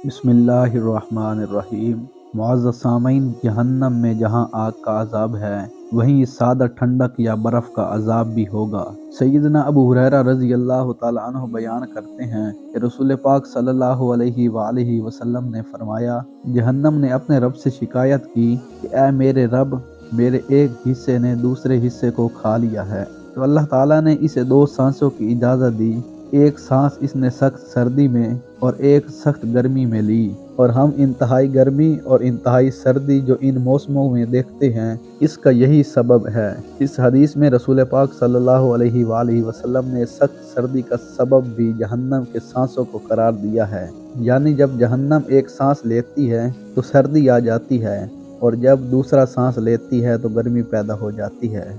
بسم اللہ الرحمن الرحیم۔ معزز سامعین، جہنم میں جہاں آگ کا عذاب ہے وہیں سادہ ٹھنڈک یا برف کا عذاب بھی ہوگا۔ سیدنا ابو ہریرہ رضی اللہ تعالیٰ عنہ بیان کرتے ہیں کہ رسول پاک صلی اللہ علیہ وآلہ وسلم نے فرمایا، جہنم نے اپنے رب سے شکایت کی کہ اے میرے رب، میرے ایک حصے نے دوسرے حصے کو کھا لیا ہے۔ تو اللہ تعالیٰ نے اسے دو سانسوں کی اجازت دی، ایک سانس اس نے سخت سردی میں اور ایک سخت گرمی میں لی، اور ہم انتہائی گرمی اور انتہائی سردی جو ان موسموں میں دیکھتے ہیں اس کا یہی سبب ہے۔ اس حدیث میں رسول پاک صلی اللہ علیہ وآلہ وسلم نے سخت سردی کا سبب بھی جہنم کے سانسوں کو قرار دیا ہے، یعنی جب جہنم ایک سانس لیتی ہے تو سردی آ جاتی ہے، اور جب دوسرا سانس لیتی ہے تو گرمی پیدا ہو جاتی ہے۔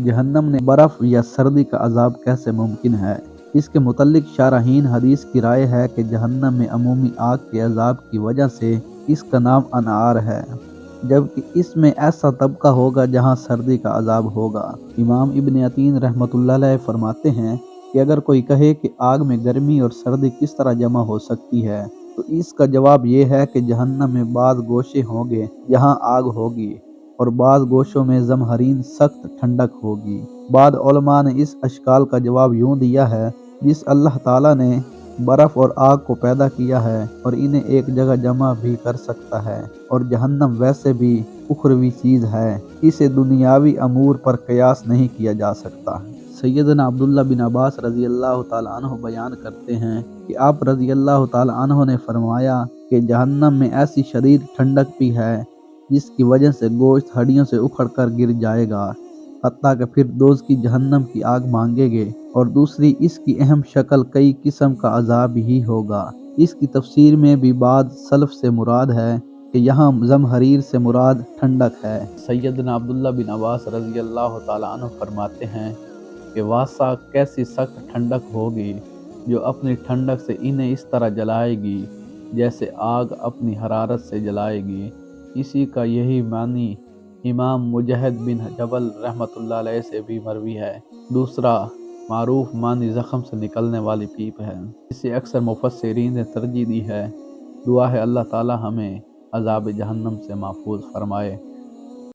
جہنم نے برف یا سردی کا عذاب کیسے ممکن ہے؟ اس کے متعلق شارحین حدیث کی رائے ہے کہ جہنم میں عمومی آگ کے عذاب کی وجہ سے اس کا نام انعار ہے، جبکہ اس میں ایسا طبقہ ہوگا جہاں سردی کا عذاب ہوگا۔ امام ابن عتین رحمۃ اللہ علیہ فرماتے ہیں کہ اگر کوئی کہے کہ آگ میں گرمی اور سردی کس طرح جمع ہو سکتی ہے تو اس کا جواب یہ ہے کہ جہنم میں بعض گوشے ہوں گے جہاں آگ ہوگی، اور بعض گوشوں میں زمہرین سخت ٹھنڈک ہوگی۔ بعض علماء نے اس اشکال کا جواب یوں دیا ہے، جس اللہ تعالیٰ نے برف اور آگ کو پیدا کیا ہے اور انہیں ایک جگہ جمع بھی کر سکتا ہے، اور جہنم ویسے بھی اخروی چیز ہے، اسے دنیاوی امور پر قیاس نہیں کیا جا سکتا۔ سیدنا عبداللہ بن عباس رضی اللہ تعالیٰ عنہ بیان کرتے ہیں کہ آپ رضی اللہ تعالیٰ عنہ نے فرمایا کہ جہنم میں ایسی شدید ٹھنڈک بھی ہے جس کی وجہ سے گوشت ہڈیوں سے اکھڑ کر گر جائے گا، حتیٰ کہ پھر دوزخی جہنم کی آگ مانگے گے، اور دوسری اس کی اہم شکل کئی قسم کا عذاب ہی ہوگا۔ اس کی تفسیر میں بھی بعض سلف سے مراد ہے کہ یہاں زمہریر سے مراد ٹھنڈک ہے۔ سیدنا عبداللہ بن عباس رضی اللہ تعالیٰ عنہ فرماتے ہیں کہ واسع کیسی سخت ٹھنڈک ہوگی جو اپنی ٹھنڈک سے انہیں اس طرح جلائے گی جیسے آگ اپنی حرارت سے جلائے گی۔ اسی کا یہی معنی امام مجاہد بن جبل رحمۃ اللہ علیہ سے بھی مروی ہے۔ دوسرا معروف معنی زخم سے نکلنے والی پیپ ہے، اسے اکثر مفسرین نے ترجیح دی ہے۔ دعا ہے اللہ تعالی ہمیں عذاب جہنم سے محفوظ فرمائے۔